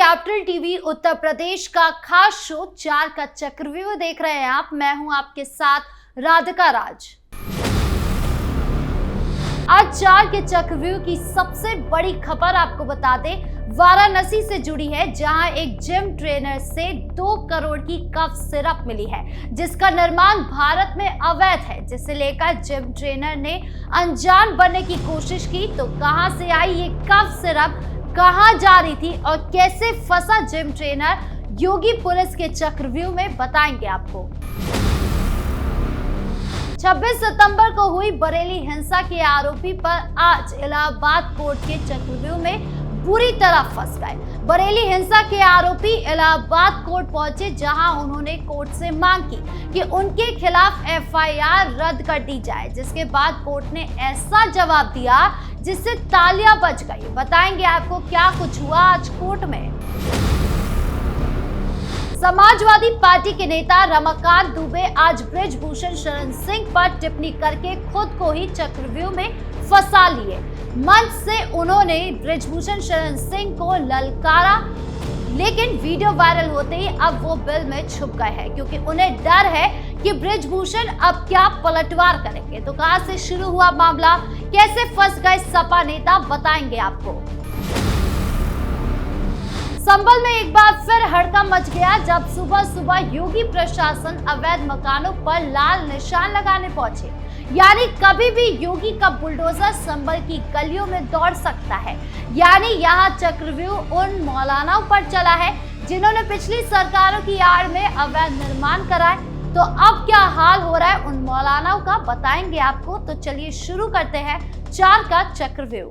Capital TV Uttar Pradesh का खास show 4 का चक्रव्यूह देख रहे हैं आप। मैं हूं आपके साथ राधिका राज। आज 4 के चक्रव्यूह की सबसे बड़ी खबर आपको बता दें, वाराणसी से जुड़ी है, जहां एक जिम ट्रेनर से 2 करोड़ की कफ सिरप मिली है, जिसका निर्माण भारत में अवैध है, जिसे लेकर जिम ट्रेनर ने अनजान बनने की कोशिश की। तो कहां से आई ये कफ सिरप, कहां जा रही थी और कैसे फंसा जिम ट्रेनर, योगी पुलिस के चक्रव्यूह में बताएंगे आपको। 26 सितंबर को हुई बरेली हिंसा के आरोपी पर आज इलाहाबाद कोर्ट के चक्रव्यूह में बुरी तरह फंस गए। बरेली हिंसा के आरोपी इलाहाबाद कोर्ट पहुंचे, जहां उन्होंने कोर्ट से मांग की कि उनके खिलाफ एफआईआर रद्द कर दी जाए, जिसके बाद कोर्ट ने ऐसा जवाब दिया जिससे तालियां बज गई। बताएंगे आपको क्या कुछ हुआ आज कोर्ट में। समाजवादी पार्टी के नेता रमाकांत दुबे आज बृजभूषण शरण सिंह पर टिप्पणी करके खुद को ही चक्रव्यूह में फंसा लिए। मंच से उन्होंने बृजभूषण शरण सिंह को ललकारा, लेकिन वीडियो वायरल होते ही अब वो बिल में छुप गए हैं, क्योंकि उन्हें डर है कि बृजभूषण अब क्या पलटवार करेंगे। तो कहां से शुरू हुआ मामला, कैसे फंस गए सपा नेता, बताएंगे आपको। संभल में एक बार फिर हड़कंप मच गया, जब सुबह सुबह योगी प्रशासन अवैध मकानों पर लाल निशान लगाने पहुंचे। यानी कभी भी योगी का बुलडोजर संभल की गलियों में दौड़ सकता है। यानी यहाँ चक्रव्यूह उन मौलानाओं पर चला है जिन्होंने पिछली सरकारों की आड़ में अवैध निर्माण कराए। तो अब क्या हाल हो रहा है उन मौलानाओं का, बताएंगे आपको। तो चलिए शुरू करते हैं 4 का चक्रव्यूह।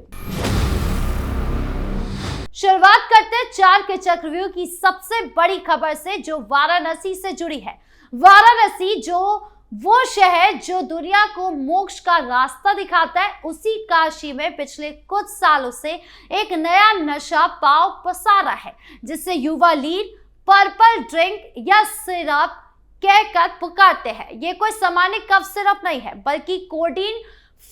शुरुआत करते हैं 4 के चक्रव्यूह की सबसे बड़ी खबर से, जो वाराणसी से जुड़ी है। वाराणसी जो वो शहर जो दुनिया को मोक्ष का रास्ता दिखाता है, उसी काशी में पिछले कुछ सालों से एक नया नशा पांव पसारा है, जिससे युवा लीड पर्पल ड्रिंक या सिरप कहकर पुकारते हैं। ये कोई सामान्य कफ सिरप नहीं है, बल्कि कोडीन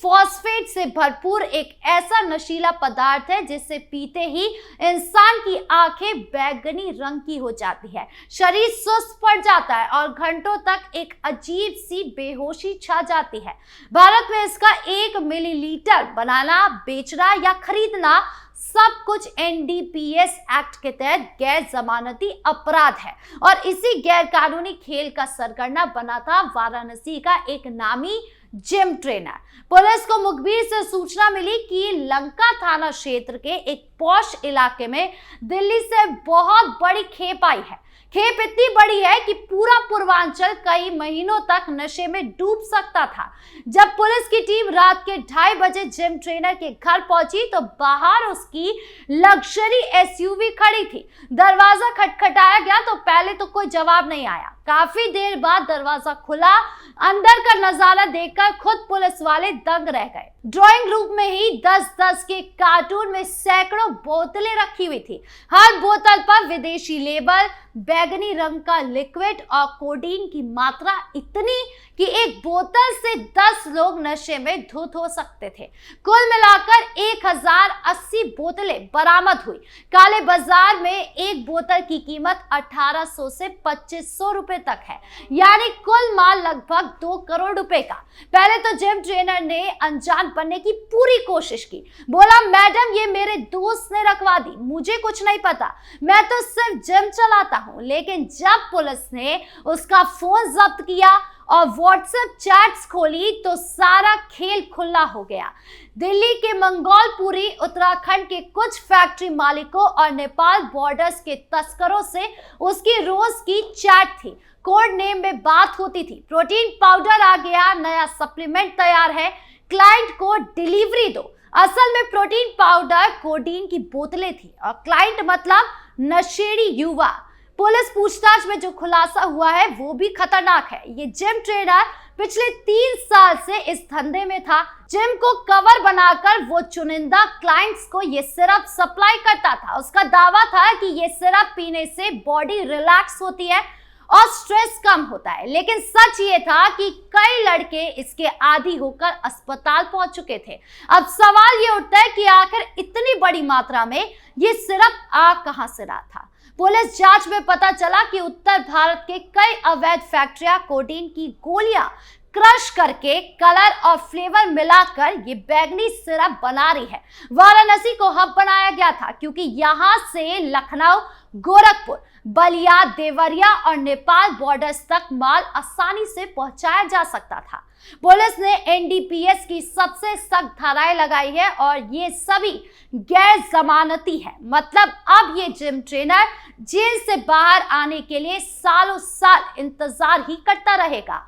फॉस्फेट से भरपूर एक ऐसा नशीला पदार्थ है जिसे पीते ही इंसान की आंखें बैगनी रंग की हो जाती है, शरीर सुस्त पड़ जाता है और घंटों तक एक अजीब सी बेहोशी छा जाती है। भारत में इसका 1 मिलीलीटर बनाना, बेचना या खरीदना सब कुछ एनडीपीएस एक्ट के तहत गैर जमानती अपराध है, और इसी गैर कानूनी खेल का सरगना बना था वाराणसी का एक नामी जिम ट्रेनर। पुलिस को मुखबिर से सूचना मिली कि लंका थाना क्षेत्र के एक पॉश इलाके में दिल्ली से बहुत बड़ी खेप आई है। खेप इतनी बड़ी है कि पूरा पूर्वांचल कई महीनों तक नशे में डूब सकता था। जब पुलिस की टीम रात के 2:30 बजे जिम ट्रेनर के घर पहुंची, तो बाहर उसकी लग्जरी एसयूवी खड़ी थी। दरवाजा खटखटाया गया तो पहले तो कोई जवाब नहीं आया। काफी देर बाद दरवाजा खुला। अंदर का नजारा देखकर खुद पुलिस वाले दंग रह गए। ड्राइंग रूम में ही 10-10 के कार्टून में सैकड़ों बोतलें रखी हुई थी। हर बोतल पर विदेशी लेबल, बैगनी रंग का लिक्विड और कोडीन की मात्रा इतनी कि एक बोतल से 10 लोग नशे में धुत हो सकते थे। कुल मिलाकर 1080 बोतलें बरामद हुई। काले बाजार में एक बोतल की कीमत 1800 से 2500 रुपए तक है, यानी कुल माल लगभग 2 करोड़ रुपए का। पहले तो जिम ट्रेनर ने अनजान बनने की पूरी कोशिश की। बोला, मैडम ये मेरे दोस्त ने रखवा दी, मुझे कुछ नहीं पता, मैं तो सिर्फ जिम चलाता हूं। लेकिन जब पुलिस ने उसका फोन जब्त किया और व्हाट्सएप चैट्स खोली, तो सारा खेल खुला हो गया। दिल्ली के मंगोलपुरी, उत्तराखंड के कुछ फैक्ट्री मालिकों और नेपाल बॉर्डर्स के तस्करों से उसकी रोज की चैट थी। कोड नेम में बात होती थी, प्रोटीन पाउडर आ गया, नया सप्लीमेंट तैयार है, क्लाइंट को डिलीवरी दो। असल में प्रोटीन पाउडर कोडीन की बोतलें थी और क्लाइंट मतलब नशेड़ी युवा। पुलिस पूछताछ में जो खुलासा हुआ है वो भी खतरनाक है। ये जिम ट्रेनर पिछले 3 साल से इस धंधे में था। जिम को कवर बनाकर वो चुनिंदा क्लाइंट्स को ये सिरप सप्लाई करता था। उसका दावा था कि ये सिरप पीने से बॉडी रिलैक्स होती है और स्ट्रेस कम होता है। लेकिन सच ये था कि कई लड़के इसके आदी होकर अस्पताल पहुंच चुके थे। अब सवाल ये उठता है कि आखिर इतनी बड़ी मात्रा में ये सिरप आ कहां से रहा था। पुलिस जांच में पता चला कि उत्तर भारत के कई अवैध फैक्ट्रियां कोडीन की गोलियां क्रश करके कलर और फ्लेवर मिलाकर ये बैंगनी सिरप बना रही है। वाराणसी को हब बनाया गया था क्योंकि यहां से लखनऊ, गोरखपुर, बलिया, देवरिया और नेपाल बॉर्डर्स तक माल आसानी से पहुंचाया जा सकता था। पुलिस ने एनडीपीएस की सबसे सख्त धाराएं लगाई है और ये सभी गैर जमानती है। मतलब अब ये जिम ट्रेनर जेल से बाहर आने के लिए सालों साल इंतजार ही करता रहेगा।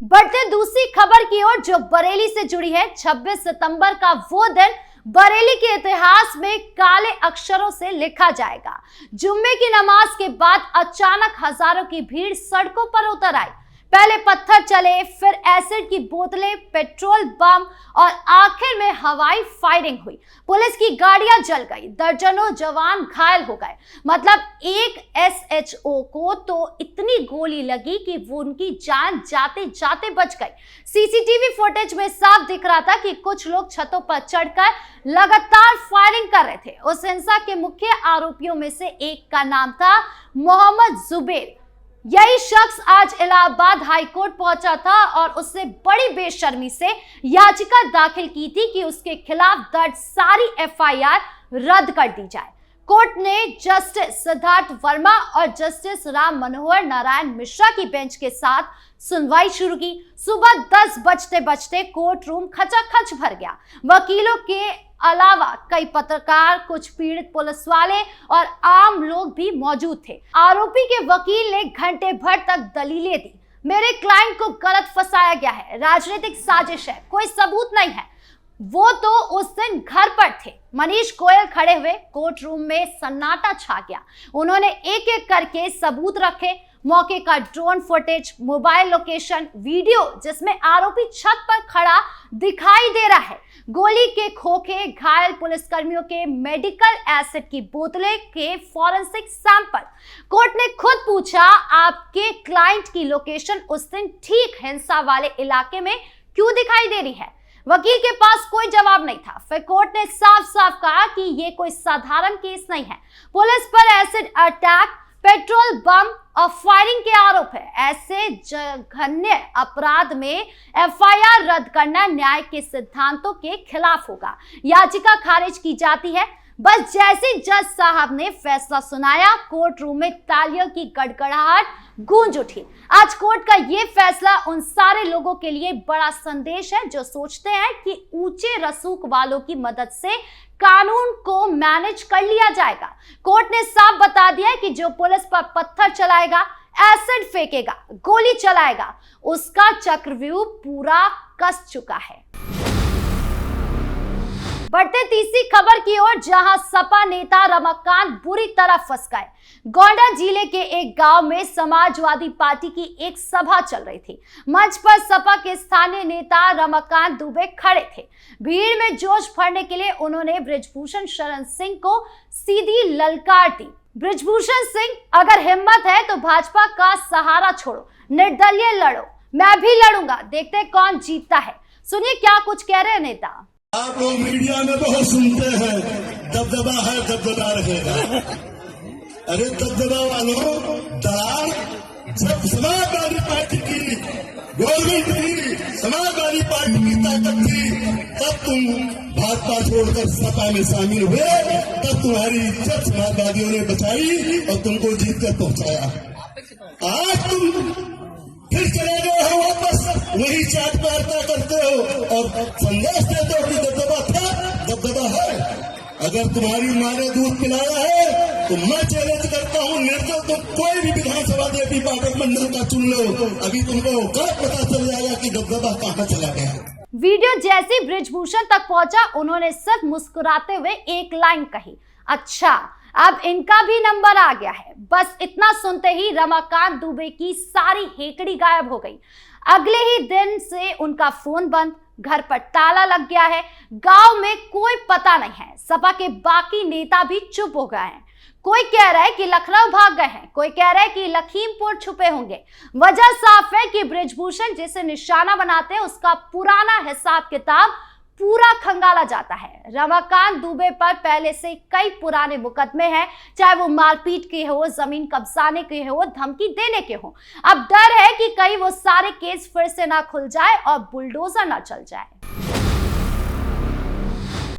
बढ़ते दूसरी खबर की ओर जो बरेली से जुड़ी है। 26 सितंबर का वो दिन बरेली के इतिहास में काले अक्षरों से लिखा जाएगा। जुम्मे की नमाज के बाद अचानक हजारों की भीड़ सड़कों पर उतर आई। पहले पत्थर चले, फिर एसिड की बोतलें, पेट्रोल बम और आखिर में हवाई फायरिंग हुई। पुलिस की गाड़ियां जल गई, दर्जनों जवान घायल हो गए। मतलब एक एसएचओ को तो इतनी गोली लगी कि वो उनकी जान जाते जाते बच गई। सीसीटीवी फुटेज में साफ दिख रहा था कि कुछ लोग छतों पर चढ़कर लगातार फायरिंग कर रहे थे। उस हिंसा के मुख्य आरोपियों में से एक का नाम था मोहम्मद जुबेर। यही शख्स आज इलाहाबाद हाईकोर्ट पहुंचा था और उससे बड़ी बेशर्मी से याचिका दाखिल की थी कि उसके खिलाफ दर्ज सारी एफआईआर रद्द कर दी जाए। कोर्ट ने जस्टिस सिद्धार्थ वर्मा और जस्टिस राम मनोहर नारायण मिश्रा की बेंच के साथ सुनवाई शुरू की। सुबह 10 बजते बजते कोर्ट रूम खचाखच भर गया। वकीलों के अलावा कई पत्रकार, कुछ पीड़ित पुलिस वाले और आम लोग भी मौजूद थे। आरोपी के वकील ने घंटे भर तक दलीलें दी। मेरे क्लाइंट को गलत फंसाया गया है, राजनीतिक साजिश है, कोई सबूत नहीं है। वो तो उस दिन घर पर थे। मनीष गोयल खड़े हुए। कोर्ट रूम में सन्नाटा छा गया। उन्होंने एक एक करके सबूत रखे। मौके का drone footage, mobile location, video जिसमें आरोपी छत पर खड़ा दिखाई दे रहा है, गोली के खोखे, घायल पुलिसकर्मियों के मेडिकल एसिड की बोतलें के फॉरेंसिक सैंपल। कोर्ट ने खुद पूछा, आपके क्लाइंट की लोकेशन उस दिन ठीक हिंसा वाले इलाके में क्यों दिखाई दे रही है? वकील के पास कोई जवाब नहीं था। फिर कोर्ट ने साफ साफ कहा कि ये कोई साधारण केस नहीं है। पुलिस पर एसिड अटैक, पेट्रोल बम और फायरिंग के आरोप है। ऐसे जघन्य अपराध में एफआईआर रद्द करना न्याय के सिद्धांतों के खिलाफ होगा। याचिका खारिज की जाती है। बस जैसे जज साहब ने फैसला सुनाया, कोर्ट रूम में तालियों की गड़गड़ाहट गूंज उठी। आज कोर्ट का ये फैसला उन सारे लोगों के लिए बड़ा संदेश है जो सोचते हैं कि ऊंचे रसूख वालों की मदद से कानून को मैनेज कर लिया जाएगा। कोर्ट ने साफ बता दिया है कि जो पुलिस पर पत्थर चलाएगा, एसिड फेंकेगा, गोली चलाएगा, उसका चक्रव्यूह पूरा कस चुका है। बढ़ते तीसरी खबर की ओर, जहां सपा नेता रमाकांत बुरी तरह फंस गए। गोंडा जिले के एक गांव में समाजवादी पार्टी की एक सभा चल रही थी। मंच पर सपा के स्थानीय नेता रमाकांत दुबे खड़े थे। भीड़ में जोश भरने के लिए उन्होंने बृजभूषण शरण सिंह को सीधी ललकार दी। बृजभूषण सिंह, अगर हिम्मत है तो भाजपा का सहारा छोड़ो, निर्दलीय लड़ो, मैं भी लड़ूंगा, देखते कौन जीतता है। सुनिए क्या कुछ कह रहे हैं नेता। आप लोग मीडिया में बहुत सुनते हैं, दबदबा है, दबदबा रहेगा। अरे दबदबा वालों, दाल जब समाजवादी पार्टी की गवर्नमेंट थी, समाजवादी पार्टी की ताकत थी, तब तुम भाजपा छोड़कर सपा में शामिल हुए, तब तुम्हारी इज्जत समाजवादियों ने बचाई और तुमको जीत कर पहुंचाया। आज तुम फिर चले गए हो वापस, वही चाट वार्ता करते हो और संदेश देते हो कि दबदबा था, दबदबा है। अगर तुम्हारी माँ ने दूध पिलाया है तो मैं चैलेंज करता हूँ, निर्दल तुम कोई भी विधानसभा देवी पाठक मंडल का चुन लो, अभी तुमको कल पता चल जाएगा कि दबदबा कहाँ चला गया। वीडियो जैसे बृजभूषण तक पहुंचा, उन्होंने सिर्फ मुस्कुराते हुए एक लाइन कही, अच्छा अब इनका भी नंबर आ गया है। बस इतना सुनते ही रमाकांत दुबे की सारी हेकड़ी गायब हो गई। अगले ही दिन से उनका फोन बंद, घर पर ताला लग गया है। गांव में कोई पता नहीं है। सपा के बाकी नेता भी चुप हो गए हैं। कोई कह रहा है कि लखनऊ भाग गए हैं, कोई कह रहा है कि लखीमपुर छुपे होंगे। वजह साफ है कि बृजभूषण जिसे निशाना बनाते हैं उसका पुराना हिसाब किताब पूरा खंगाला जाता है। रमाकांत दुबे पर पहले से कई पुराने मुकदमे हैं, चाहे वो मारपीट के हो, जमीन कब्जाने के हो, धमकी देने के हो। अब डर है कि कहीं वो सारे केस फिर से ना खुल जाए और बुलडोजर ना चल जाए।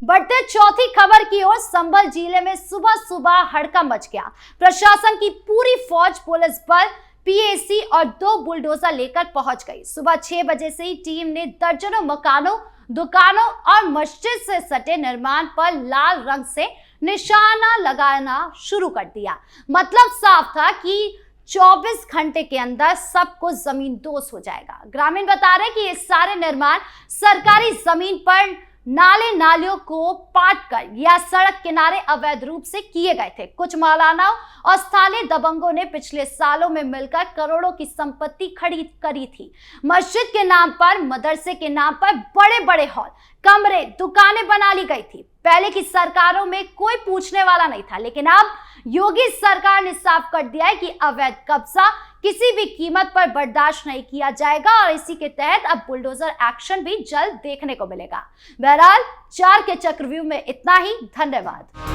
बढ़ते चौथी खबर की ओर, संभल जिले में सुबह सुबह हड़कंप मच गया। प्रशासन की पूरी फौज, पुलिस बल, पीएसी और 2 बुलडोजर लेकर पहुंच गई। सुबह 6 बजे से ही टीम ने दर्जनों मकानों, दुकानों और मस्जिद से सटे निर्माण पर लाल रंग से निशाना लगाना शुरू कर दिया। मतलब साफ था कि 24 घंटे के अंदर सब कुछ जमींदोज हो जाएगा। ग्रामीण बता रहे कि ये सारे निर्माण सरकारी जमीन पर नाले नालियों को पाट कर या सड़क किनारे अवैध रूप से किए गए थे। कुछ मौलानाओं और स्थानीय दबंगों ने पिछले सालों में मिलकर करोड़ों की संपत्ति खरीद करी थी। मस्जिद के नाम पर, मदरसे के नाम पर बड़े बड़े हॉल, कमरे, दुकानें बना ली गई थी। पहले की सरकारों में कोई पूछने वाला नहीं था, लेकिन अब योगी सरकार ने साफ कर दिया है कि अवैध कब्जा किसी भी कीमत पर बर्दाश्त नहीं किया जाएगा और इसी के तहत अब बुलडोजर एक्शन भी जल्द देखने को मिलेगा। बहरहाल 4 के चक्रव्यूह में इतना ही। धन्यवाद।